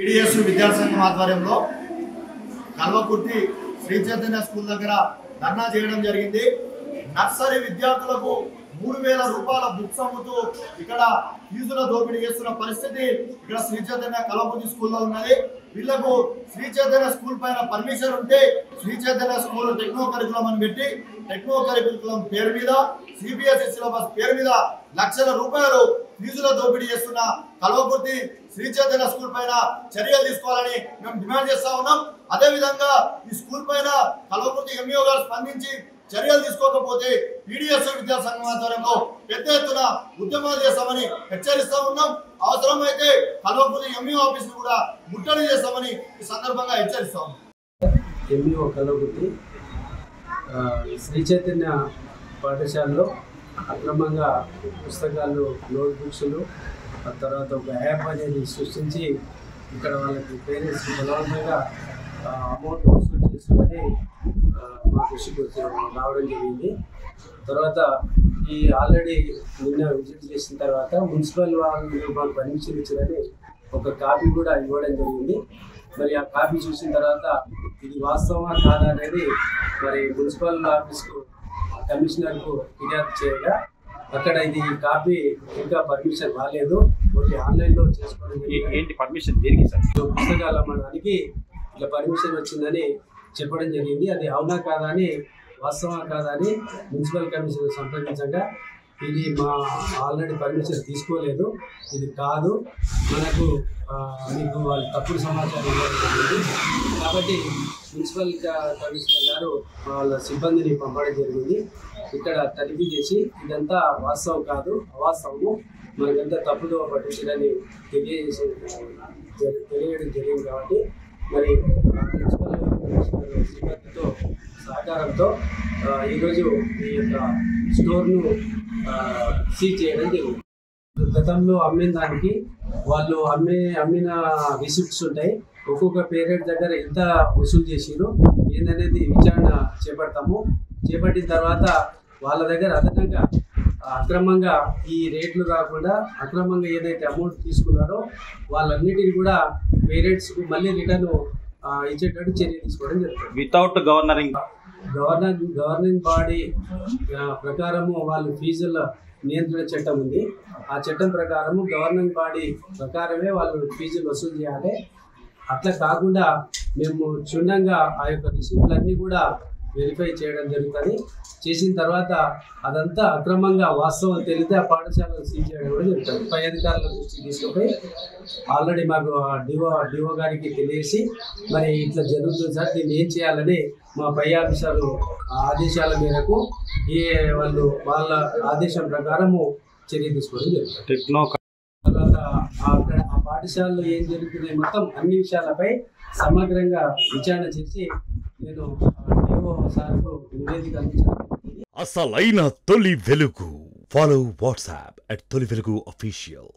TDS విద్యాసంఘం ఆధ్వర్యంలో Kalwakurthy Shri Chaitanya school దగ్గర ధర్నా చేయడం జరిగింది. నర్సరీ విద్యార్థులకు 3000 రూపాయల బుక్స్ అమ్ముతూ ఇక్కడ ఫీజుల దోపిడీ చేస్తున్న పరిస్థితి ఇక్కడ శ్రీ చైతన్య కల్వకుర్తి స్కూల్లో ఉన్నది. వీళ్లకు శ్రీ చైతన్య స్కూల్ పైన పర్మిషన్ ఉంటే Sri Chaitanya school techno curriculum అని పెట్టి టెక్నో కరికులం పేరు మీద సిబిఎస్ఈ సిలబస్ పేరు మీద లక్షల రూపాయలు ఫీజుల దోపిడీ చేస్తున్న కల్వకుర్తి శ్రీ చైతన్య స్కూల్ పైన చర్యలు తీసుకోవాలని మేము డిమాండ్ చేస్తా ఉన్నాం. అదే విధంగా ఈ స్కూల్ పైన కల్వకుర్తి ఎంఈఓ గారు స్పందించి చర్యలు తీసుకోకపోతే టీడీఎస్ విద్యాసంఘం ఆధ్వర్యంలో పెద్ద ఎత్తున ఉద్యమాలు చేస్తామని హెచ్చరిస్తా ఉన్నాం. అవసరమైతే కల్వకుర్తి ఎంఈఓ ఆఫీస్ ను కూడా ముట్టడి చేస్తామని ఈ సందర్భంగా హెచ్చరిస్తా ఉన్నాం. ఎంఈఓ కల్వకుర్తి శ్రీ చైతన్య పాఠశాలలో అక్రమంగా పుస్తకాలు, నోట్బుక్స్లు, ఆ తర్వాత ఒక యాప్ అనేది సృష్టించి ఇక్కడ వాళ్ళకి పేరెంట్స్ బలవంతంగా అమౌంట్ వసూలు చేసుకొని మా దృష్టికి రావడం జరిగింది. తర్వాత ఈ ఆల్రెడీ నిన్న విజిట్ చేసిన తర్వాత మున్సిపల్ వాళ్ళు మాకు పర్మిషన్ ఇచ్చారని ఒక కాపీ కూడా ఇవ్వడం జరిగింది. మరి ఆ కాపీ చూసిన తర్వాత ఇది వాస్తవమా కాదా అనేది మరి మున్సిపల్ ఆఫీస్కు కమిషనర్కు ఫిర్యాదు చేయగా అక్కడ ఇది కాపీ ఇంకా పర్మిషన్ రాలేదు, ఒకటి ఆన్లైన్లో చేసుకోవడం. ఏంటి పర్మిషన్ దేనికి సార్? పుస్తకాలు అమ్మడానికి ఇట్లా పర్మిషన్ వచ్చిందని చెప్పడం జరిగింది. అది అవునా కాదా అని, వాస్తవా కాదా అని మున్సిపల్ కమిషనర్ సంప్రదించగా ఇది మా ఆల్రెడీ పర్మిషన్ తీసుకోలేదు, ఇది కాదు, మనకు మీకు వాళ్ళు తప్పుడు సమాచారం ఇవ్వడం జరిగింది కాబట్టి మున్సిపల్ కమిషనర్ గారు వాళ్ళ సిబ్బందిని పంపడం జరిగింది. ఇక్కడ తనిఖీ చేసి ఇదంతా వాస్తవం కాదు, అవాస్తవము, మనకంతా తప్పుదో పట్టించడని తెలియడం జరిగింది. కాబట్టి మరి మున్సిపల్ కమిషనర్ సిబ్బందితో సహకారంతో ఈరోజు ఈ యొక్క స్టోర్ను సీజ్ చేయడం జరిగింది. గతంలో అమ్మిన దానికి వాళ్ళు అమ్మిన రిసిప్ట్స్ ఉంటాయి, ఒక్కొక్క పేరెంట్ దగ్గర ఎంత వసూలు చేసిరు ఏందనేది విచారణ చేపడతాము. చేపట్టిన తర్వాత వాళ్ళ దగ్గర అదనంగా అక్రమంగా ఈ రేట్లు కాకుండా అక్రమంగా ఏదైతే అమౌంట్ తీసుకున్నారో వాళ్ళన్నిటిని కూడా పేరెంట్స్కు మళ్ళీ రిటర్న్ ఇచ్చేటట్టు చర్య తీసుకోవడం జరుగుతుంది. వితౌట్ గవర్నింగ్ బాడీ ప్రకారము వాళ్ళు ఫీజుల నియంత్రణ చట్టం ఉంది. ఆ చట్టం ప్రకారము గవర్నింగ్ బాడీ ప్రకారమే వాళ్ళు ఫీజులు వసూలు చేయాలి. అట్లా కాకుండా మేము క్షుణ్ణంగా ఆ యొక్క రిసిప్ట్లన్నీ కూడా వెరిఫై చేయడం జరుగుతుంది. చేసిన తర్వాత అదంతా అక్రమంగా వాస్తవం తెలిస్తే ఆ పాఠశాలను సీజ్ చేయడం కూడా జరుగుతుంది. పై అధికారుల దృష్టికి తీసుకుపోయి ఆల్రెడీ మాకు డిఓ గారికి తెలియసి మరి ఇట్లా జరుగుతుంది సార్, దీన్ని ఏం చేయాలని మా పై ఆఫీసర్లు ఆదేశాల మేరకు వాళ్ళ ఆదేశం ప్రకారము చర్య తీసుకోవడం జరుగుతుంది. తర్వాత అక్కడ ఆ పాఠశాలలో ఏం జరుగుతున్నాయి మొత్తం అన్ని విషయాలపై సమగ్రంగా విచారణ చేసి నేను డిఓ సార్కు నివేదిక అందించడం. అసలైన తొలి వెలుగు. ఫాలో వాట్సాప్ @తొలి వెలుగు official.